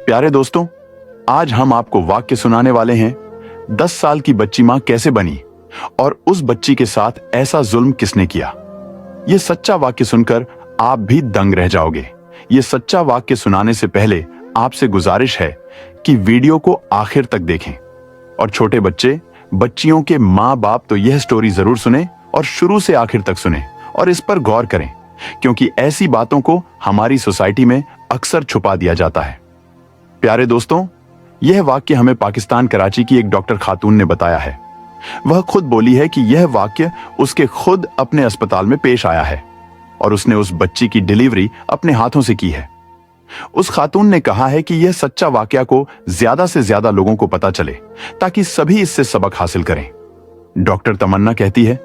प्यारे दोस्तों, आज हम आपको वाक्य सुनाने वाले हैं 10 साल की बच्ची मां कैसे बनी और उस बच्ची के साथ ऐसा जुल्म किसने किया। यह सच्चा वाक्य सुनकर आप भी दंग रह जाओगे। यह सच्चा वाक्य सुनाने से पहले आपसे गुजारिश है कि वीडियो को आखिर तक देखें और छोटे बच्चे बच्चियों के माँ बाप तो यह स्टोरी जरूर सुने और शुरू से आखिर तक सुने और इस पर गौर करें, क्योंकि ऐसी बातों को हमारी सोसाइटी में अक्सर छुपा दिया जाता है। प्यारे दोस्तों, यह वाक्य हमें पाकिस्तान कराची की एक डॉक्टर खातून ने बताया है। वह खुद बोली है कि यह वाक्य उसके खुद अपने अस्पताल में पेश आया है और उसने उस बच्ची की डिलीवरी अपने हाथों से की है। उस खातून ने कहा है कि यह सच्चा वाकया को ज्यादा से ज्यादा लोगों को पता चले ताकि सभी इससे सबक हासिल करें। डॉक्टर तमन्ना कहती है,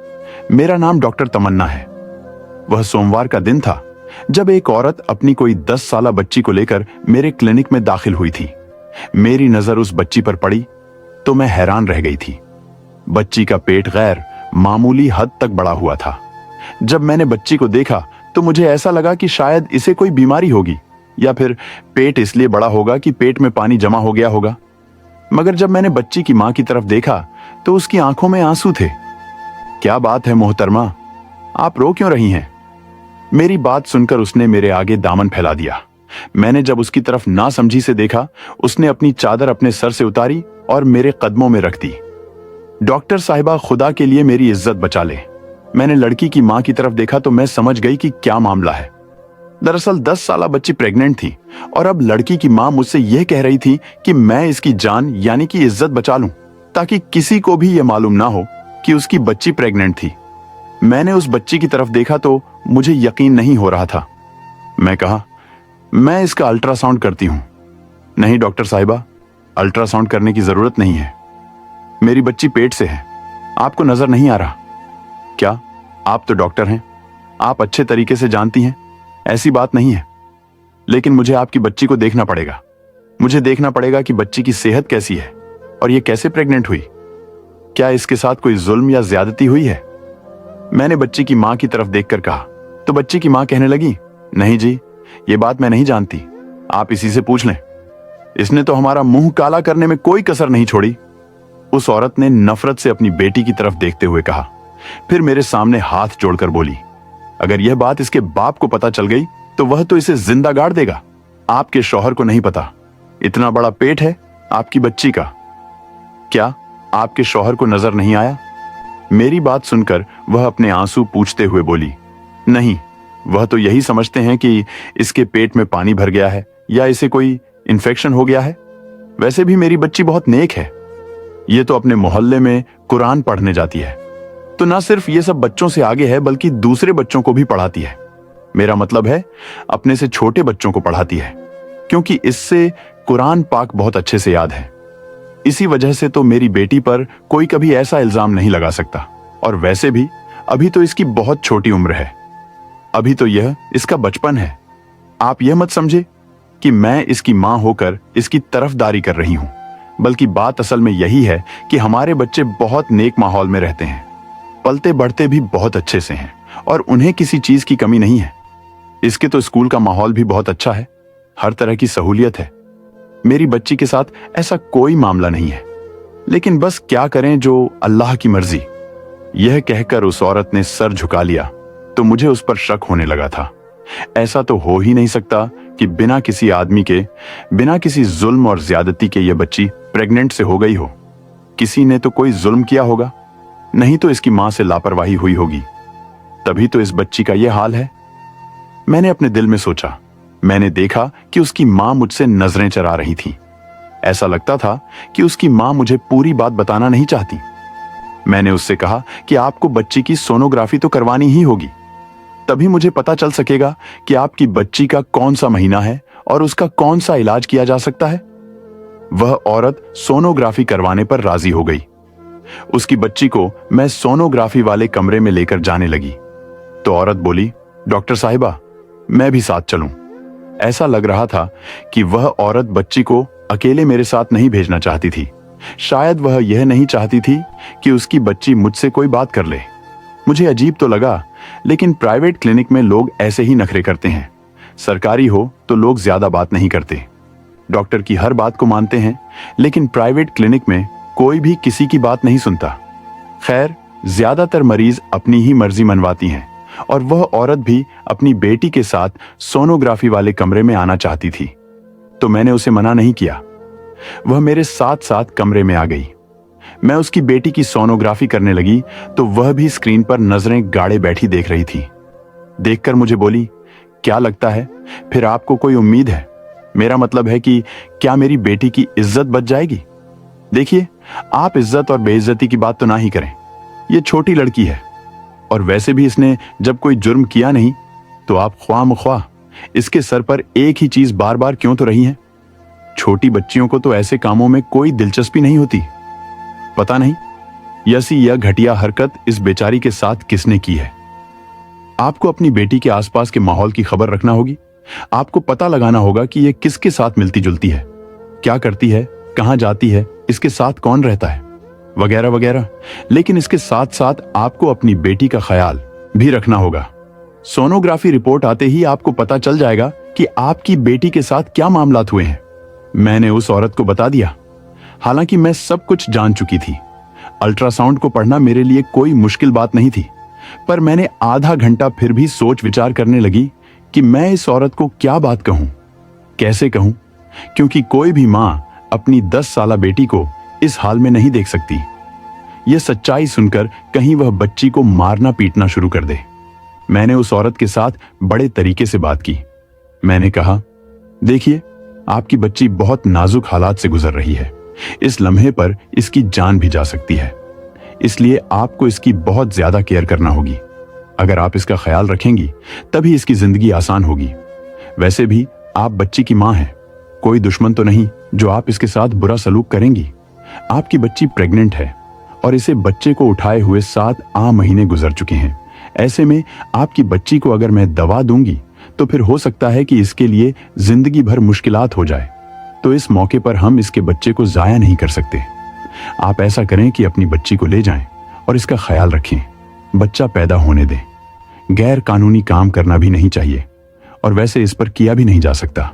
मेरा नाम डॉक्टर तमन्ना है। वह सोमवार का दिन था जब एक औरत अपनी कोई 10 साला बच्ची को लेकर मेरे क्लिनिक में दाखिल हुई थी। मेरी नजर उस बच्ची पर पड़ी तो मैं हैरान रह गई थी। बच्ची का पेट गैर मामूली हद तक बड़ा हुआ था। जब मैंने बच्ची को देखा तो मुझे ऐसा लगा कि शायद इसे कोई बीमारी होगी या फिर पेट इसलिए बड़ा होगा कि पेट में पानी जमा हो गया होगा। मगर जब मैंने बच्ची की मां की तरफ देखा तो उसकी आंखों में आंसू थे। क्या बात है मोहतरमा, आप रो क्यों रही हैं? मेरी बात सुनकर उसने मेरे आगे दामन फैला दिया। मैंने जब उसकी तरफ ना समझी से देखा, उसने अपनी चादर अपने सर से उतारी और मेरे कदमों में रख दी। डॉक्टर साहिबा, खुदा के लिए मेरी इज्जत बचा ले। मैंने लड़की की मां की तरफ देखा तो मैं समझ गई कि क्या मामला है। दरअसल 10 साला बच्ची प्रेग्नेंट थी और अब लड़की की मां मुझसे यह कह रही थी कि मैं इसकी जान यानी कि इज्जत बचा लूं ताकि किसी को भी यह मालूम ना हो कि उसकी बच्ची प्रेग्नेंट थी। मैंने उस बच्ची की तरफ देखा तो मुझे यकीन नहीं हो रहा था। मैं कहा, मैं इसका अल्ट्रासाउंड करती हूं। नहीं डॉक्टर साहिबा, अल्ट्रासाउंड करने की जरूरत नहीं है। मेरी बच्ची पेट से है, आपको नजर नहीं आ रहा क्या? आप तो डॉक्टर हैं, आप अच्छे तरीके से जानती हैं ऐसी बात नहीं है। लेकिन मुझे आपकी बच्ची को देखना पड़ेगा। मुझे देखना पड़ेगा कि बच्ची की सेहत कैसी है और ये कैसे प्रेग्नेंट हुई। क्या इसके साथ कोई जुल्म या ज्यादती हुई है? मैंने बच्ची की मां की तरफ देखकर कहा तो बच्ची की मां कहने लगी, नहीं जी, ये बात मैं नहीं जानती, आप इसी से पूछ लें। इसने तो हमारा मुंह काला करने में कोई कसर नहीं छोड़ी। उस औरत ने नफरत से अपनी बेटी की तरफ देखते हुए कहा। फिर मेरे सामने हाथ जोड़कर बोली, अगर यह बात इसके बाप को पता चल गई तो वह तो इसे जिंदा गाड़ देगा। आपके शौहर को नहीं पता इतना बड़ा पेट है आपकी बच्ची का। क्या आपके शौहर को नजर नहीं आया? मेरी बात सुनकर वह अपने आंसू पूंछते हुए बोली, नहीं, वह तो यही समझते हैं कि इसके पेट में पानी भर गया है या इसे कोई इन्फेक्शन हो गया है। वैसे भी मेरी बच्ची बहुत नेक है। ये तो अपने मोहल्ले में कुरान पढ़ने जाती है, तो ना सिर्फ ये सब बच्चों से आगे है बल्कि दूसरे बच्चों को भी पढ़ाती है। मेरा मतलब है अपने से छोटे बच्चों को पढ़ाती है, क्योंकि इससे कुरान पाक बहुत अच्छे से याद है। इसी वजह से तो मेरी बेटी पर कोई कभी ऐसा इल्जाम नहीं लगा सकता। और वैसे भी अभी तो इसकी बहुत छोटी उम्र है, अभी तो यह इसका बचपन है। आप यह मत समझे कि मैं इसकी मां होकर इसकी तरफदारी कर रही हूं, बल्कि बात असल में यही है कि हमारे बच्चे बहुत नेक माहौल में रहते हैं, पलते बढ़ते भी बहुत अच्छे से हैं और उन्हें किसी चीज की कमी नहीं है। इसके तो स्कूल का माहौल भी बहुत अच्छा है, हर तरह की सहूलियत है। मेरी बच्ची के साथ ऐसा कोई मामला नहीं है, लेकिन बस क्या करें, जो अल्लाह की मर्जी। यह कहकर उस औरत ने सर झुका लिया तो मुझे उस पर शक होने लगा था। ऐसा तो हो ही नहीं सकता कि बिना किसी आदमी के, बिना किसी जुल्म और ज्यादती के यह बच्ची प्रेग्नेंट से हो गई हो। किसी ने तो कोई जुल्म किया होगा, नहीं तो इसकी मां से लापरवाही हुई होगी, तभी तो इस बच्ची का यह हाल है। मैंने अपने दिल में सोचा। मैंने देखा कि उसकी मां मुझसे नजरें चरा रही थी। ऐसा लगता था कि उसकी मां मुझे पूरी बात बताना नहीं चाहती। मैंने उससे कहा कि आपको बच्ची की सोनोग्राफी तो करवानी ही होगी, तभी मुझे पता चल सकेगा कि आपकी बच्ची का कौन सा महीना है और उसका कौन सा इलाज किया जा सकता है। वह औरत सोनोग्राफी करवाने पर राजी हो गई। उसकी बच्ची को मैं सोनोग्राफी वाले कमरे में लेकर जाने लगी तो औरत बोली, डॉक्टर साहिबा, मैं भी साथ चलूं। ऐसा लग रहा था कि वह औरत बच्ची को अकेले मेरे साथ नहीं भेजना चाहती थी। शायद वह यह नहीं चाहती थी कि उसकी बच्ची मुझसे कोई बात कर ले। मुझे अजीब तो लगा, लेकिन प्राइवेट क्लिनिक में लोग ऐसे ही नखरे करते हैं। सरकारी हो तो लोग ज्यादा बात नहीं करते। डॉक्टर की हर बात को मानते हैं, लेकिन प्राइवेट क्लिनिक में कोई भी किसी की बात नहीं सुनता। खैर, ज्यादातर मरीज अपनी ही मर्जी मनवाती हैं और वह औरत भी अपनी बेटी के साथ सोनोग्राफी वाले कमरे में आना चाहती थी, तो मैंने उसे मना नहीं किया। वह मेरे साथ साथ कमरे में आ गई। मैं उसकी बेटी की सोनोग्राफी करने लगी तो वह भी स्क्रीन पर नजरें गाड़े बैठी देख रही थी। देखकर मुझे बोली, क्या लगता है फिर आपको कोई उम्मीद है? मेरा मतलब है कि क्या मेरी बेटी की इज्जत बच जाएगी? देखिए, आप इज्जत और बेइज्जती की बात तो ना ही करें। ये छोटी लड़की है और वैसे भी इसने जब कोई जुर्म किया नहीं, तो आप ख्वामख्वाह इसके सर पर एक ही चीज बार बार क्यों तो रही है? छोटी बच्चियों को तो ऐसे कामों में कोई दिलचस्पी नहीं होती। पता नहीं ऐसी यह घटिया हरकत इस बेचारी के साथ किसने की है। आपको अपनी बेटी के आसपास के माहौल की खबर रखना होगी। आपको पता लगाना होगा कि यह किसके साथ मिलती जुलती है, क्या करती है, कहां जाती है, इसके साथ कौन रहता है, वगैरह वगैरह। लेकिन इसके साथ साथ आपको अपनी बेटी का ख्याल भी रखना होगा। सोनोग्राफी रिपोर्ट आते ही आपको पता चल जाएगा कि आपकी बेटी के साथ क्या मामलात हुए हैं। मैंने उस औरत को बता दिया। हालांकि मैं सब कुछ जान चुकी थी। अल्ट्रासाउंड को पढ़ना मेरे लिए कोई मुश्किल बात नहीं थी, पर मैंने आधा घंटा फिर भी सोच विचार करने लगी कि मैं इस औरत को क्या बात कहूं, कैसे कहूं, क्योंकि कोई भी मां अपनी 10 साला बेटी को इस हाल में नहीं देख सकती। यह सच्चाई सुनकर कहीं वह बच्ची को मारना पीटना शुरू कर दे। मैंने उस औरत के साथ बड़े तरीके से बात की। मैंने कहा, देखिए, आपकी बच्ची बहुत नाजुक हालात से गुजर रही है। इस लम्हे पर इसकी जान भी जा सकती है, इसलिए आपको इसकी बहुत ज्यादा केयर करना होगी। अगर आप इसका ख्याल रखेंगी तभी इसकी जिंदगी आसान होगी। वैसे भी आप बच्ची की मां हैं, कोई दुश्मन तो नहीं जो आप इसके साथ बुरा सलूक करेंगी। आपकी बच्ची प्रेग्नेंट है और इसे बच्चे को उठाए हुए 7 आम महीने गुजर चुके हैं। ऐसे में आपकी बच्ची को अगर मैं दवा दूंगी तो फिर हो सकता है कि इसके लिए जिंदगी भर मुश्किलात हो जाए। तो इस मौके पर हम इसके बच्चे को जाया नहीं कर सकते। आप ऐसा करें कि अपनी बच्ची को ले जाएं और इसका ख्याल रखें। बच्चा पैदा होने दें। गैर कानूनी काम करना भी नहीं चाहिए और वैसे इस पर किया भी नहीं जा सकता।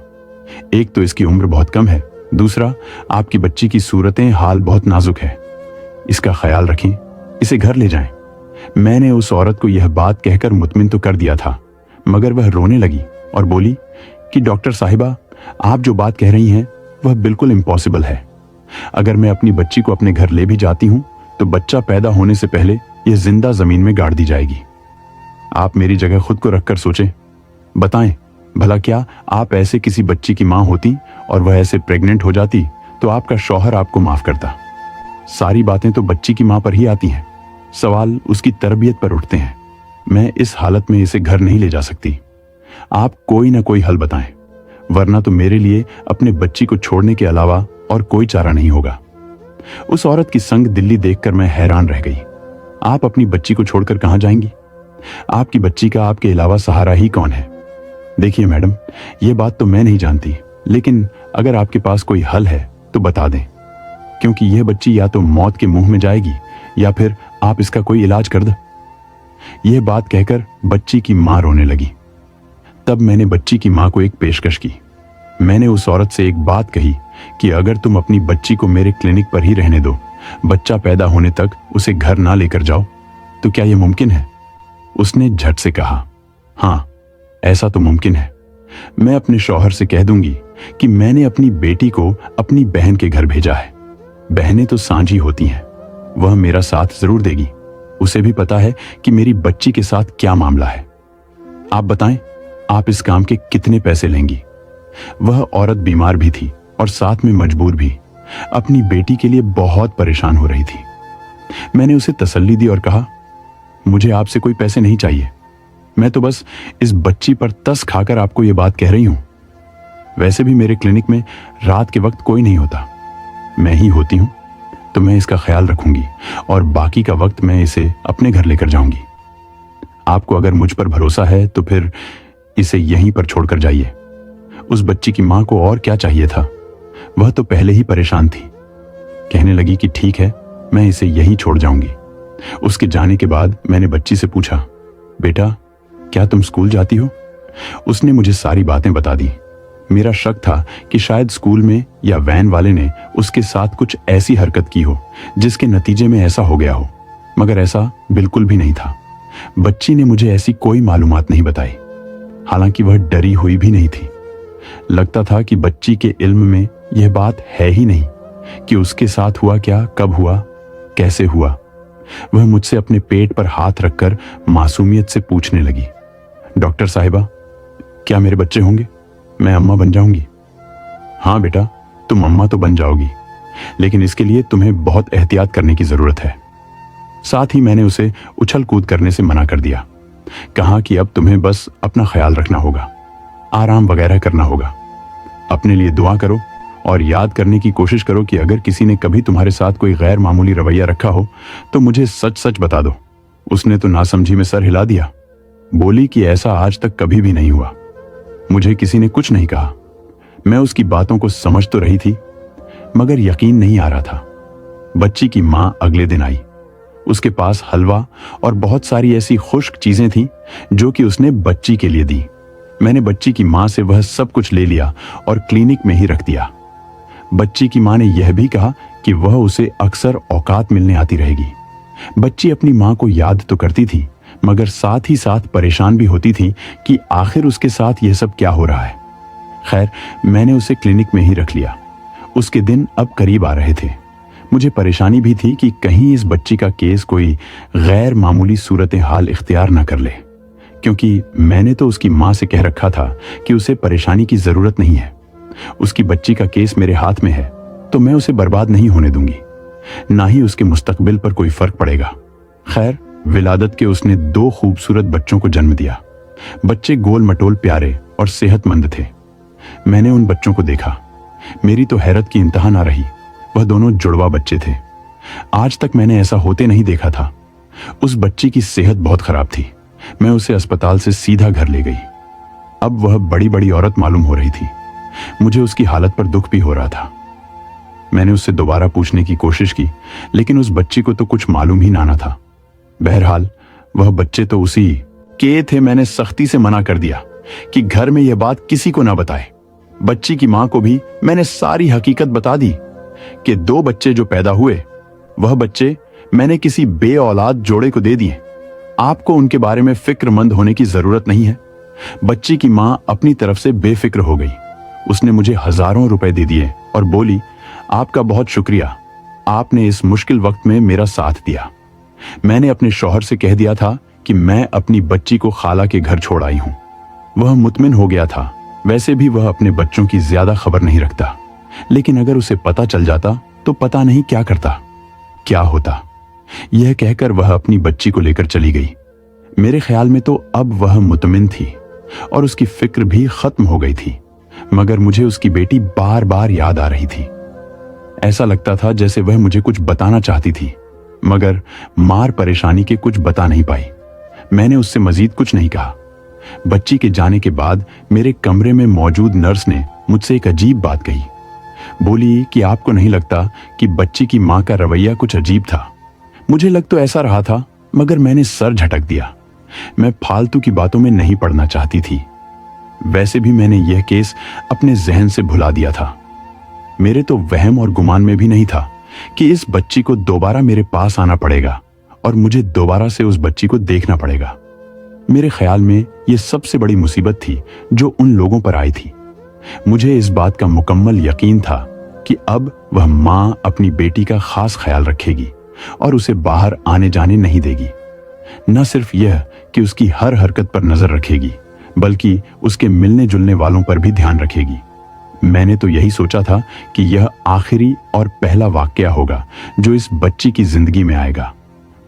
एक तो इसकी उम्र बहुत कम है, दूसरा आपकी बच्ची की सूरतें हाल बहुत नाजुक है। इसका ख्याल रखें, इसे घर ले जाएं। मैंने उस औरत को यह बात कहकर मुतमिन तो कर दिया था, मगर वह रोने लगी और बोली कि डॉक्टर साहिबा, आप जो बात कह रही हैं वह बिल्कुल इम्पॉसिबल है। अगर मैं अपनी बच्ची को अपने घर ले भी जाती हूं तो बच्चा पैदा होने से पहले यह जिंदा जमीन में गाड़ दी जाएगी। आप मेरी जगह खुद को रखकर सोचें। बताएं, भला क्या आप ऐसे किसी बच्ची की मां होती और वह ऐसे प्रेग्नेंट हो जाती तो आपका शौहर आपको माफ करता? सारी बातें तो बच्ची की मां पर ही आती हैं। सवाल उसकी तरबियत पर उठते हैं। मैं इस हालत में इसे घर नहीं ले जा सकती। आप कोई ना कोई हल बताएं, वरना तो मेरे लिए अपने बच्ची को छोड़ने के अलावा और कोई चारा नहीं होगा। उस औरत की संग दिल्ली देखकर मैं हैरान रह गई। आप अपनी बच्ची को छोड़कर कहां जाएंगी? आपकी बच्ची का आपके अलावा सहारा ही कौन है? देखिए मैडम, यह बात तो मैं नहीं जानती, लेकिन अगर आपके पास कोई हल है तो बता दें, क्योंकि यह बच्ची या तो मौत के मुंह में जाएगी या फिर आप इसका कोई इलाज कर दो। यह बात कहकर बच्ची की मां रोने लगी। तब मैंने बच्ची की मां को एक पेशकश की। मैंने उस औरत से एक बात कही कि अगर तुम अपनी बच्ची को मेरे क्लिनिक पर ही रहने दो, बच्चा पैदा होने तक उसे घर ना लेकर जाओ, तो क्या यह मुमकिन है? उसने झट से कहा, हां, ऐसा तो मुमकिन है। मैं अपने शौहर से कह दूंगी कि मैंने अपनी बेटी को अपनी बहन के घर भेजा है। बहनें तो साझी होती हैं, वह मेरा साथ जरूर देगी। उसे भी पता है कि मेरी बच्ची के साथ क्या मामला है। आप बताएं, आप इस काम के कितने पैसे लेंगी? वह औरत बीमार भी थी और साथ में मजबूर भी। अपनी बेटी के लिए बहुत परेशान हो रही थी। मैंने उसे तसल्ली दी और कहा, मुझे आपसे कोई पैसे नहीं चाहिए। मैं तो बस इस बच्ची पर तस खाकर आपको यह बात कह रही हूं। वैसे भी मेरे क्लिनिक में रात के वक्त कोई नहीं होता, मैं ही होती हूं, तो मैं इसका ख्याल रखूंगी और बाकी का वक्त मैं इसे अपने घर लेकर जाऊंगी। आपको अगर मुझ पर भरोसा है तो फिर इसे यहीं पर छोड़कर जाइए। उस बच्ची की मां को और क्या चाहिए था? वह तो पहले ही परेशान थी। कहने लगी कि ठीक है, मैं इसे यहीं छोड़ जाऊंगी। उसके जाने के बाद मैंने बच्ची से पूछा, बेटा, क्या तुम स्कूल जाती हो? उसने मुझे सारी बातें बता दी। मेरा शक था कि शायद स्कूल में या वैन वाले ने उसके साथ कुछ ऐसी हरकत की हो जिसके नतीजे में ऐसा हो गया हो, मगर ऐसा बिल्कुल भी नहीं था। बच्ची ने मुझे ऐसी कोई मालूमात नहीं बताई, हालांकि वह डरी हुई भी नहीं थी। लगता था कि बच्ची के इल्म में यह बात है ही नहीं कि उसके साथ हुआ क्या, कब हुआ, कैसे हुआ। वह मुझसे अपने पेट पर हाथ रखकर मासूमियत से पूछने लगी, डॉक्टर साहिबा, क्या मेरे बच्चे होंगे? मैं अम्मा बन जाऊंगी? हाँ बेटा, तुम अम्मा तो बन जाओगी, लेकिन इसके लिए तुम्हें बहुत एहतियात करने की जरूरत है। साथ ही मैंने उसे उछल कूद करने से मना कर दिया। कहा कि अब तुम्हें बस अपना ख्याल रखना होगा, आराम वगैरह करना होगा। अपने लिए दुआ करो और याद करने की कोशिश करो कि अगर किसी ने कभी तुम्हारे साथ कोई गैर मामूली रवैया रखा हो तो मुझे सच सच बता दो। उसने तो नासमझी में सर हिला दिया। बोली कि ऐसा आज तक कभी भी नहीं हुआ। मुझे किसी ने कुछ नहीं कहा। मैं उसकी बातों को समझ तो रही थी, मगर यकीन नहीं आ रहा था। बच्ची की मां अगले दिन आई। उसके पास हलवा और बहुत सारी ऐसी खुश्क चीजें थीं जो कि उसने बच्ची के लिए दी। मैंने बच्ची की मां से वह सब कुछ ले लिया और क्लिनिक में ही रख दिया। बच्ची की मां ने यह भी कहा कि वह उसे अक्सर औकात मिलने आती रहेगी। बच्ची अपनी मां को याद तो करती थी, मगर साथ ही साथ परेशान भी होती थी कि आखिर उसके साथ यह सब क्या हो रहा है। खैर, मैंने उसे क्लिनिक में ही रख लिया। उसके दिन अब करीब आ रहे थे। मुझे परेशानी भी थी कि कहीं इस बच्ची का केस कोई गैर मामूली सूरत हाल इख्तियार न कर ले, क्योंकि मैंने तो उसकी मां से कह रखा था कि उसे परेशानी की जरूरत नहीं है। उसकी बच्ची का केस मेरे हाथ में है तो मैं उसे बर्बाद नहीं होने दूंगी, ना ही उसके मुस्तकबिल पर कोई फर्क पड़ेगा। खैर, विलादत के उसने 2 खूबसूरत बच्चों को जन्म दिया। बच्चे गोल मटोल, प्यारे और सेहतमंद थे। मैंने उन बच्चों को देखा। मेरी तो हैरत की इंतहा ना रही। वह दोनों जुड़वा बच्चे थे। आज तक मैंने ऐसा होते नहीं देखा था। उस बच्ची की सेहत बहुत खराब थी। मैं उसे अस्पताल से सीधा घर ले गई। अब वह बड़ी बड़ी औरत मालूम हो रही थी। मुझे उसकी हालत पर दुख भी हो रहा था। मैंने उससे दोबारा पूछने की कोशिश की, लेकिन उस बच्ची को तो कुछ मालूम ही ना था। बहरहाल, वह बच्चे तो उसी के थे। मैंने सख्ती से मना कर दिया कि घर में यह बात किसी को ना बताए। बच्ची की मां को भी मैंने सारी हकीकत बता दी कि 2 बच्चे जो पैदा हुए, वह बच्चे मैंने किसी बे औलाद जोड़े को दे दिए। आपको उनके बारे में फिक्रमंद होने की जरूरत नहीं है। बच्ची की मां अपनी तरफ से बेफिक्र हो गई। उसने मुझे हजारों रुपए दे दिए और बोली, आपका बहुत शुक्रिया, आपने इस मुश्किल वक्त में मेरा साथ दिया। मैंने अपने शौहर से कह दिया था कि मैं अपनी बच्ची को खाला के घर छोड़ आई हूं। वह मुतमिन हो गया था। वैसे भी वह अपने बच्चों की ज्यादा खबर नहीं रखता, लेकिन अगर उसे पता चल जाता तो पता नहीं क्या करता, क्या होता। यह कहकर वह अपनी बच्ची को लेकर चली गई। मेरे ख्याल में तो अब वह मुतमिन थी और उसकी फिक्र भी खत्म हो गई थी, मगर मुझे उसकी बेटी बार बार याद आ रही थी। ऐसा लगता था जैसे वह मुझे कुछ बताना चाहती थी, मगर मार परेशानी के कुछ बता नहीं पाई। मैंने उससे मजीद कुछ नहीं कहा। बच्ची के जाने के बाद मेरे कमरे में मौजूद नर्स ने मुझसे एक अजीब बात कही। बोली कि आपको नहीं लगता कि बच्ची की मां का रवैया कुछ अजीब था? मुझे लग तो ऐसा रहा था, मगर मैंने सर झटक दिया। मैं फालतू की बातों में नहीं पड़ना चाहती थी। वैसे भी मैंने यह केस अपने जहन से भुला दिया था। मेरे तो वहम और गुमान में भी नहीं था कि इस बच्ची को दोबारा मेरे पास आना पड़ेगा और मुझे दोबारा से उस बच्ची को देखना पड़ेगा। मेरे ख्याल में यह सबसे बड़ी मुसीबत थी जो उन लोगों पर आई थी। मुझे इस बात का मुकम्मल यकीन था कि अब वह मां अपनी बेटी का खास ख्याल रखेगी और उसे बाहर आने जाने नहीं देगी। न सिर्फ यह कि उसकी हर हरकत पर नजर रखेगी, बल्कि उसके मिलने जुलने वालों पर भी ध्यान रखेगी। मैंने तो यही सोचा था कि यह आखिरी और पहला वाकया होगा जो इस बच्ची की जिंदगी में आएगा,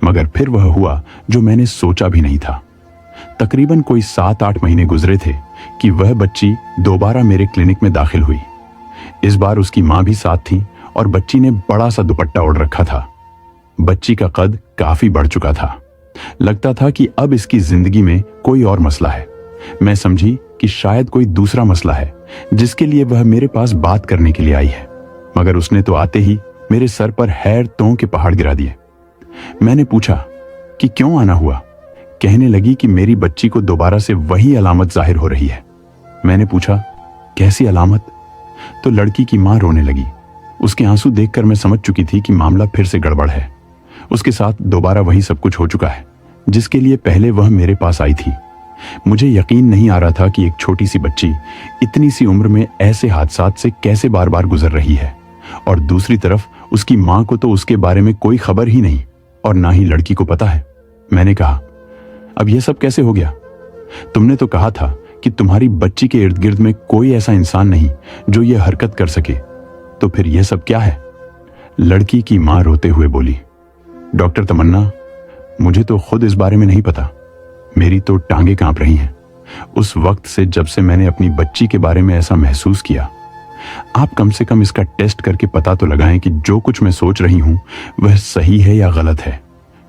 मगर फिर वह हुआ जो मैंने सोचा भी नहीं था। तकरीबन कोई 7-8 महीने गुजरे थे कि वह बच्ची दोबारा मेरे क्लिनिक में दाखिल हुई। इस बार उसकी मां भी साथ थी और बच्ची ने बड़ा सा दुपट्टा ओढ़ रखा था। बच्ची का कद काफी बढ़ चुका था। लगता था कि अब इसकी जिंदगी में कोई और मसला है। मैं समझी कि शायद कोई दूसरा मसला है जिसके लिए वह मेरे पास बात करने के लिए आई है, मगर उसने तो आते ही मेरे सर पर हैरतों के पहाड़ गिरा दिए। मैंने पूछा कि क्यों आना हुआ। कहने लगी कि मेरी बच्ची को दोबारा से वही अलामत जाहिर हो रही है। मैंने पूछा, कैसी अलामत? तो लड़की की मां रोने लगी। उसके आंसू देखकर मैं समझ चुकी थी कि मामला फिर से गड़बड़ है। उसके साथ दोबारा वही सब कुछ हो चुका है जिसके लिए पहले वह मेरे पास आई थी। मुझे यकीन नहीं आ रहा था कि एक छोटी सी बच्ची इतनी सी उम्र में ऐसे हादसात से कैसे बार बार गुजर रही है, और दूसरी तरफ उसकी मां को तो उसके बारे में कोई खबर ही नहीं और ना ही लड़की को पता है। मैंने कहा, अब यह सब कैसे हो गया? तुमने तो कहा था कि तुम्हारी बच्ची के इर्द गिर्द में कोई ऐसा इंसान नहीं जो यह हरकत कर सके, तो फिर यह सब क्या है? लड़की की मां रोते हुए बोली, डॉक्टर तमन्ना, मुझे तो खुद इस बारे में नहीं पता। मेरी तो टांगें कांप रही हैं उस वक्त से जब से मैंने अपनी बच्ची के बारे में ऐसा महसूस किया। आप कम से कम इसका टेस्ट करके पता तो लगाएं कि जो कुछ मैं सोच रही हूं वह सही है या गलत है,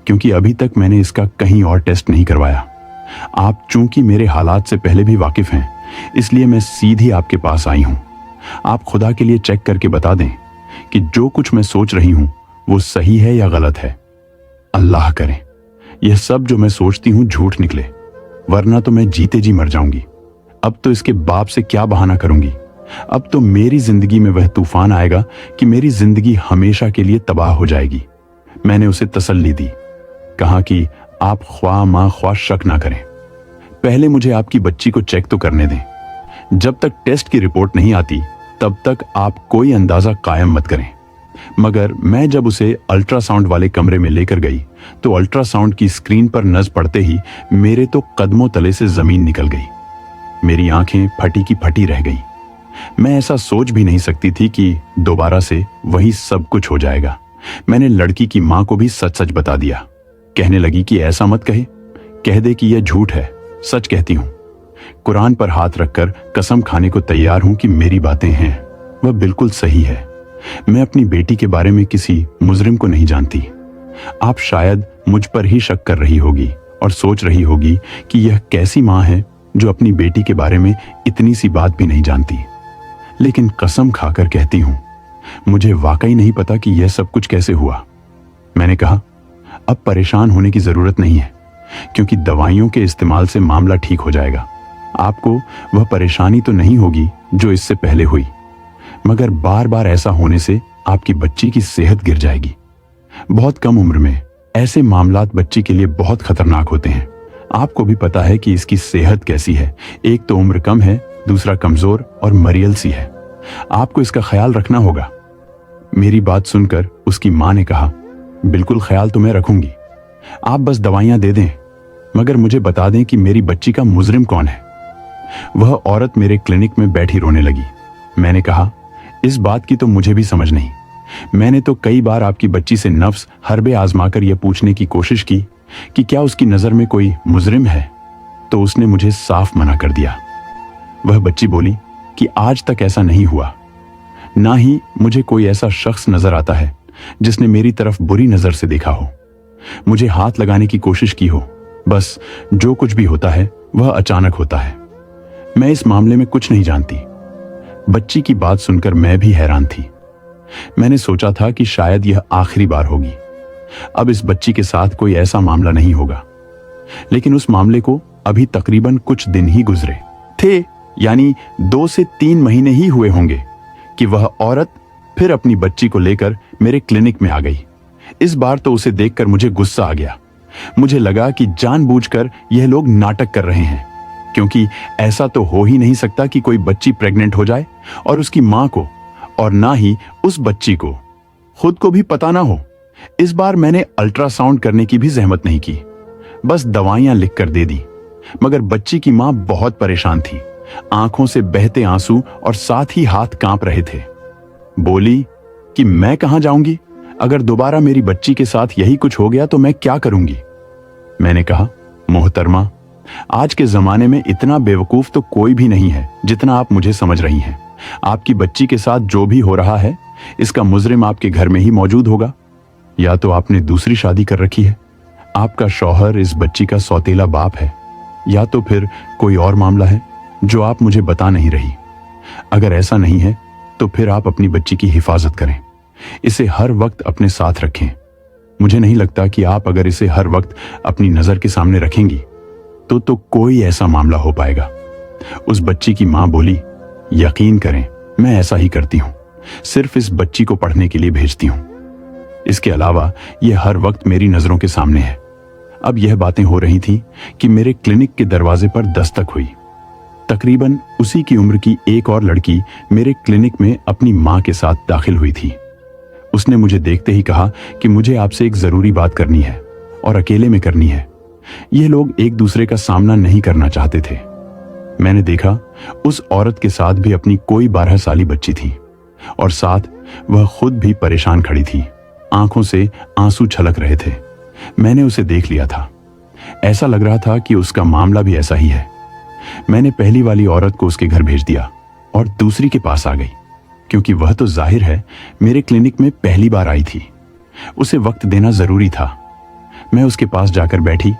क्योंकि अभी तक मैंने इसका कहीं और टेस्ट नहीं करवाया। आप चूंकि मेरे हालात से पहले भी वाकिफ हैं, इसलिए मैं सीधी आपके पास आई हूं। आप खुदा के लिए चेक करके बता दें कि जो कुछ मैं सोच रही हूं वो सही है या गलत है। अल्लाह करे यह सब जो मैं सोचती हूं झूठ निकले, वरना तो मैं जीते जी मर जाऊंगी। अब तो इसके बाप से क्या बहाना करूंगी? अब तो मेरी जिंदगी में वह तूफान आएगा कि मेरी जिंदगी हमेशा के लिए तबाह हो जाएगी। मैंने उसे तसल्ली दी, कहा कि आप ख्वाह मां ख्वाह शक ना करें, पहले मुझे आपकी बच्ची को चेक तो करने दें। जब तक टेस्ट की रिपोर्ट नहीं आती तब तक आप कोई अंदाजा कायम मत करें। मगर मैं जब उसे अल्ट्रासाउंड वाले कमरे में लेकर गई तो अल्ट्रासाउंड की स्क्रीन पर नजर पड़ते ही मेरे तो कदमों तले से जमीन निकल गई। मेरी आंखें फटी की फटी रह गईं। मैं ऐसा सोच भी नहीं सकती थी कि दोबारा से वही सब कुछ हो जाएगा। मैंने लड़की की मां को भी सच सच बता दिया। कहने लगी कि ऐसा मत कह दे कि यह झूठ है, सच कहती हूं। कुरान पर हाथ रखकर कसम खाने को तैयार हूं कि मेरी बातें हैं वह बिल्कुल सही है। मैं अपनी बेटी के बारे में किसी मुजरिम को नहीं जानती। आप शायद मुझ पर ही शक कर रही होगी और सोच रही होगी कि यह कैसी मां है जो अपनी बेटी के बारे में इतनी सी बात भी नहीं जानती। लेकिन कसम खाकर कहती हूं, मुझे वाकई नहीं पता कि यह सब कुछ कैसे हुआ। मैंने कहा, अब परेशान होने की जरूरत नहीं है, क्योंकि दवाइयों के इस्तेमाल से मामला ठीक हो जाएगा। आपको वह परेशानी तो नहीं होगी जो इससे पहले हुई, मगर बार बार ऐसा होने से आपकी बच्ची की सेहत गिर जाएगी। बहुत कम उम्र में ऐसे मामलात बच्ची के लिए बहुत खतरनाक होते हैं। आपको भी पता है कि इसकी सेहत कैसी है। एक तो उम्र कम है, दूसरा कमजोर और मरियल सी है। आपको इसका ख्याल रखना होगा। मेरी बात सुनकर उसकी मां ने कहा, बिल्कुल ख्याल तो मैं रखूंगी, आप बस दवाइयां दे दें, मगर मुझे बता दें कि मेरी बच्ची का मुजरिम कौन है। वह औरत मेरे क्लिनिक में बैठी रोने लगी। मैंने कहा, इस बात की तो मुझे भी समझ नहीं। मैंने तो कई बार आपकी बच्ची से नफ्स हरबे आजमाकर यह पूछने की कोशिश की कि क्या उसकी नजर में कोई मुजरिम है, तो उसने मुझे साफ मना कर दिया। वह बच्ची बोली कि आज तक ऐसा नहीं हुआ, ना ही मुझे कोई ऐसा शख्स नजर आता है जिसने मेरी तरफ बुरी नजर से देखा हो, मुझे हाथ लगाने की कोशिश की हो। बस जो कुछ भी होता है वह अचानक होता है। मैं इस मामले में कुछ नहीं जानती। बच्ची की बात सुनकर मैं भी हैरान थी। मैंने सोचा था कि शायद यह आखिरी बार होगी, अब इस बच्ची के साथ कोई ऐसा मामला नहीं होगा। लेकिन उस मामले को अभी तकरीबन कुछ दिन ही गुजरे थे, यानी 2 से 3 महीने ही हुए होंगे कि वह औरत फिर अपनी बच्ची को लेकर मेरे क्लिनिक में आ गई। इस बार तो उसे देखकर मुझे गुस्सा आ गया। मुझे लगा कि जानबूझकर यह लोग नाटक कर रहे हैं, क्योंकि ऐसा तो हो ही नहीं सकता कि कोई बच्ची प्रेग्नेंट हो जाए और उसकी मां को, और ना ही उस बच्ची को खुद को भी पता ना हो। इस बार मैंने अल्ट्रासाउंड करने की भी जहमत नहीं की, बस दवाइयां लिखकर दे दी। मगर बच्ची की मां बहुत परेशान थी। आंखों से बहते आंसू और साथ ही हाथ कांप रहे थे। बोली कि मैं कहां जाऊंगी, अगर दोबारा मेरी बच्ची के साथ यही कुछ हो गया तो मैं क्या करूंगी। मैंने कहा, मोहतरमा, आज के जमाने में इतना बेवकूफ तो कोई भी नहीं है जितना आप मुझे समझ रही हैं। आपकी बच्ची के साथ जो भी हो रहा है इसका मुजरिम आपके घर में ही मौजूद होगा, या तो आपने दूसरी शादी कर रखी है, आपका शौहर इस बच्ची का सौतेला बाप है, या तो फिर कोई और मामला है जो आप मुझे बता नहीं रही। अगर ऐसा नहीं है तो फिर आप अपनी बच्ची की हिफाजत करें, इसे हर वक्त अपने साथ रखें। मुझे नहीं लगता कि आप अगर इसे हर वक्त अपनी नजर के सामने रखेंगी तो कोई ऐसा मामला हो पाएगा। उस बच्ची की मां बोली, यकीन करें, मैं ऐसा ही करती हूँ। सिर्फ इस बच्ची को पढ़ने के लिए भेजती हूँ। इसके अलावा यह हर वक्त मेरी नजरों के सामने है। अब यह बातें हो रही थी कि मेरे क्लिनिक के दरवाजे पर दस्तक हुई। तकरीबन उसी की उम्र की एक और लड़की मेरे क्लिनिक में अपनी मां के साथ दाखिल हुई थी। उसने मुझे देखते ही कहा कि मुझे आपसे एक जरूरी बात करनी है और अकेले में करनी है। ये लोग एक दूसरे का सामना नहीं करना चाहते थे। मैंने देखा उस औरत के साथ भी अपनी कोई 12 साली बच्ची थी और साथ वह खुद भी परेशान खड़ी थी। आंखों से आंसू छलक रहे थे। मैंने उसे देख लिया था। ऐसा लग रहा था कि उसका मामला भी ऐसा ही है। मैंने पहली वाली औरत को उसके घर भेज दिया और दूसरी के पास आ गई, क्योंकि वह तो जाहिर है मेरे क्लिनिक में पहली बार आई थी। उसे वक्त देना जरूरी था। मैं उसके पास जाकर बैठी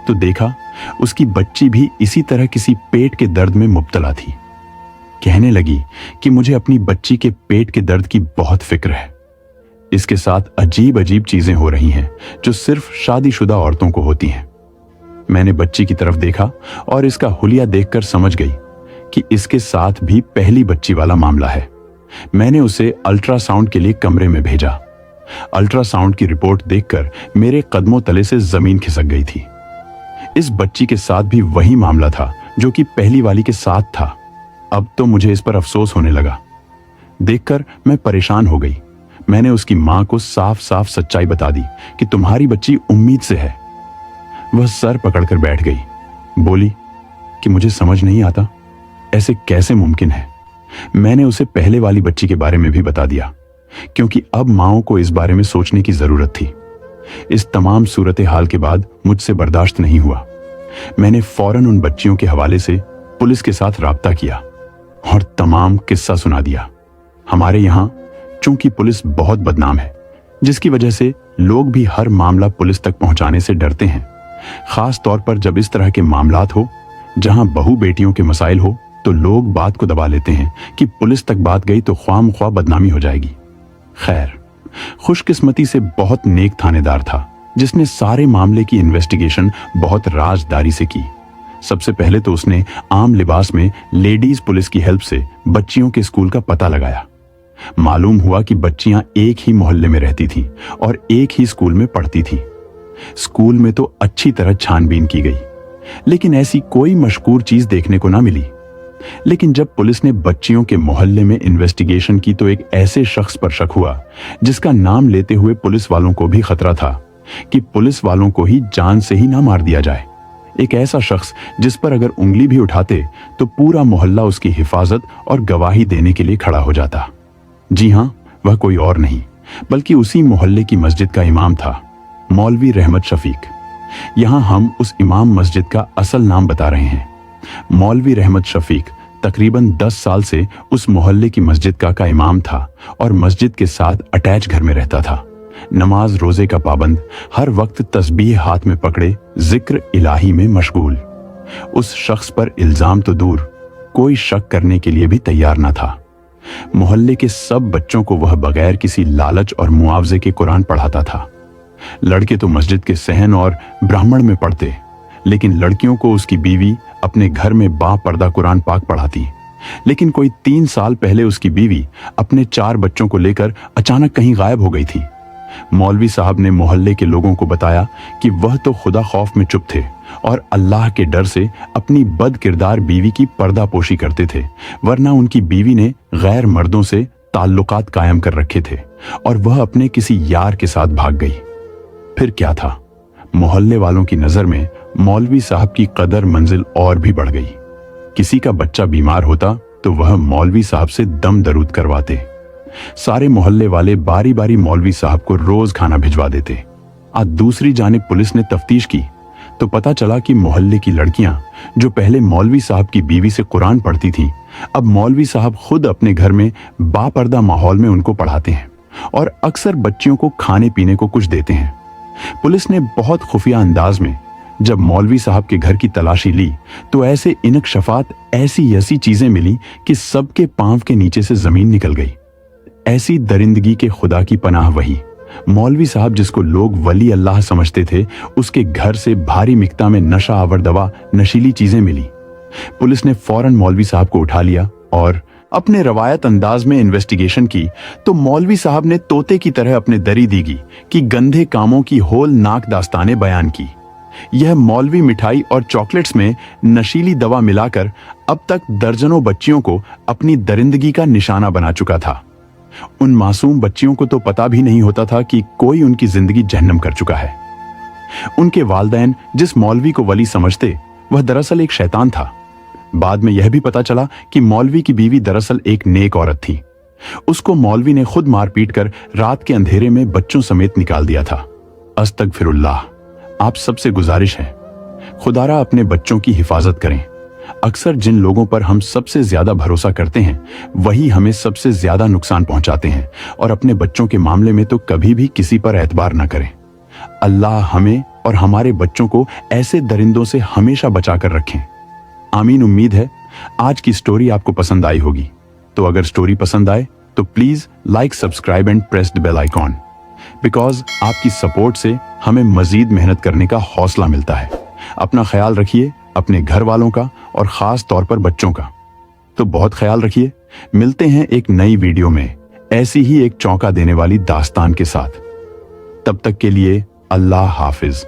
तो देखा उसकी बच्ची भी इसी तरह किसी पेट के दर्द में मुब्तला थी। कहने लगी कि मुझे अपनी बच्ची के पेट के दर्द की बहुत फिक्र है। इसके साथ अजीब अजीब चीजें हो रही हैं जो सिर्फ शादीशुदा औरतों को होती हैं। मैंने बच्ची की तरफ देखा और इसका हुलिया देखकर समझ गई कि इसके साथ भी पहली बच्ची वाला मामला है। मैंने उसे अल्ट्रासाउंड के लिए कमरे में भेजा। अल्ट्रासाउंड की रिपोर्ट देखकर मेरे कदमों तले से जमीन खिसक गई थी। इस बच्ची के साथ भी वही मामला था जो कि पहली वाली के साथ था। अब तो मुझे इस पर अफसोस होने लगा। देखकर मैं परेशान हो गई। मैंने उसकी मां को साफ साफ सच्चाई बता दी कि तुम्हारी बच्ची उम्मीद से है। वह सर पकड़कर बैठ गई। बोली कि मुझे समझ नहीं आता, ऐसे कैसे मुमकिन है। मैंने उसे पहले वाली बच्ची के बारे में भी बता दिया, क्योंकि अब माओं को इस बारे में सोचने की जरूरत थी। इस तमाम सूरत हाल के बाद मुझसे बर्दाश्त नहीं हुआ। मैंने फौरन उन बच्चियों के हवाले से पुलिस के साथ राब्ता किया और तमाम किस्सा सुना दिया। हमारे यहां चूंकि पुलिस बहुत बदनाम है, जिसकी वजह से लोग भी हर मामला पुलिस तक पहुंचाने से डरते हैं। खास तौर पर जब इस तरह के मामलात हो जहां बहू बेटियों के मसाइल हो, तो लोग बात को दबा लेते हैं कि पुलिस तक बात गई तो ख्वामख्वाह बदनामी हो जाएगी। खैर, खुशकिस्मती से बहुत नेक थानेदार था जिसने सारे मामले की इन्वेस्टिगेशन बहुत राजदारी से की। सबसे पहले तो उसने आम लिबास में लेडीज पुलिस की हेल्प से बच्चियों के स्कूल का पता लगाया। मालूम हुआ कि बच्चियां एक ही मोहल्ले में रहती थीं और एक ही स्कूल में पढ़ती थीं। स्कूल में तो अच्छी तरह छानबीन की गई, लेकिन ऐसी कोई मशकूर चीज देखने को ना मिली। लेकिन जब पुलिस ने बच्चियों के मोहल्ले में इन्वेस्टिगेशन की तो एक ऐसे शख्स पर शक हुआ जिसका नाम लेते हुए पुलिस वालों को भी खतरा था कि पुलिस वालों को ही जान से ही ना मार दिया जाए। एक ऐसा शख्स जिस पर अगर उंगली भी उठाते तो पूरा मोहल्ला उसकी हिफाजत और गवाही देने के लिए खड़ा हो जाता। जी हां, वह कोई और नहीं बल्कि उसी मोहल्ले की मस्जिद का इमाम था, मौलवी रहमत शफीक। यहां हम उस इमाम मस्जिद का असल नाम बता रहे हैं। मौलवी रहमत शफीक तकरीबन 10 साल से उस मोहल्ले की मस्जिद का इमाम था और मस्जिद के साथ अटैच घर में रहता था। नमाज रोजे का पाबंद, हर वक्त तस्बीह हाथ में पकड़े जिक्र इलाही में मशगूल। उस शख्स पर इल्जाम तो दूर, कोई शक करने के लिए भी तैयार न था। मोहल्ले के सब बच्चों को वह बगैर किसी लालच और मुआवजे के कुरान पढ़ाता था। लड़के तो मस्जिद के सहन और ब्राह्मण में पढ़ते, लेकिन लड़कियों को उसकी बीवी अपने घर में बापर्दा कुरान पाक पढ़ाती। लेकिन कोई 3 साल पहले उसकी बीवी अपने 4 बच्चों को लेकर अचानक कहीं गायब हो गई थी। मौलवी साहब ने मोहल्ले के लोगों को बताया कि वह तो खुदा खौफ में चुप थे और अल्लाह के डर से अपनी बद किरदार बीवी की पर्दापोशी करते थे, वरना उनकी बीवी ने गैर मर्दों से ताल्लुकात कायम कर रखे थे और वह अपने किसी यार के साथ भाग गई। फिर क्या था, मोहल्ले वालों की नजर में मौलवी साहब की कदर मंजिल और भी बढ़ गई। किसी का बच्चा बीमार होता तो वह मौलवी साहब से दम दरूद करवाते। सारे मोहल्ले वाले बारी बारी मौलवी साहब को रोज खाना भिजवा देते। आज दूसरी जानिब पुलिस ने तफ्तीश की तो पता चला कि मोहल्ले की लड़कियां जो पहले मौलवी साहब की बीवी से कुरान पढ़ती थीं, अब मौलवी साहब खुद अपने घर में बापर्दा माहौल में उनको पढ़ाते हैं और अक्सर बच्चियों को खाने पीने को कुछ देते हैं। पुलिस ने बहुत खुफिया अंदाज में जब मौलवी साहब के घर की तलाशी ली तो ऐसे इनकशफात, ऐसी चीजें मिली कि सबके पांव के नीचे से जमीन निकल गई। ऐसी दरिंदगी के खुदा की पनाह वही मौलवी साहब जिसको लोग वली अल्लाह समझते थे, उसके घर से भारी मिकदार में नशा आवर दवा, नशीली चीजें मिली। पुलिस ने फौरन मौलवी साहब को उठा लिया और अपने रवायत अंदाज में इन्वेस्टिगेशन की तो मौलवी साहब ने तोते की तरह अपने दरी दीगी कि गंदे कामों की होल नाक दास्तानें बयान की। यह मौलवी मिठाई और चॉकलेट्स में नशीली दवा मिलाकर अब तक दर्जनों बच्चियों को अपनी दरिंदगी का निशाना बना चुका था। उन मासूम बच्चियों को तो पता भी नहीं होता था कि कोई उनकी जिंदगी जहन्नम कर चुका है। उनके वालिदैन जिस मौलवी को वली समझते वह दरअसल एक शैतान था। बाद में यह भी पता चला कि मौलवी की बीवी दरअसल एक नेक औरत थी। उसको मौलवी ने खुद मार पीट कर रात के अंधेरे में बच्चों समेत निकाल दिया था। अस्तगफिरुल्लाह। आप सबसे गुजारिश है, खुदारा अपने बच्चों की हिफाजत करें। अक्सर जिन लोगों पर हम सबसे ज्यादा भरोसा करते हैं वही हमें सबसे ज्यादा नुकसान पहुंचाते हैं, और अपने बच्चों के मामले में तो कभी भी किसी पर एतबार न करें। अल्लाह हमें और हमारे बच्चों को ऐसे दरिंदों से हमेशा बचा कर रखें। आमीन। उम्मीद है आज की स्टोरी आपको पसंद आई होगी। तो अगर स्टोरी पसंद आए तो please like, subscribe and press the bell icon, because आपकी सपोर्ट से हमें मजीद मेहनत करने का हौसला मिलता है। अपना ख्याल रखिए, अपने घर वालों का और खास तौर पर बच्चों का। तो बहुत ख्याल रखिए। मिलते हैं एक नई वीडियो में ऐसी ही एक चौंका देने वाली दास्तान के साथ। तब तक के लिए अल्लाह हाफिज।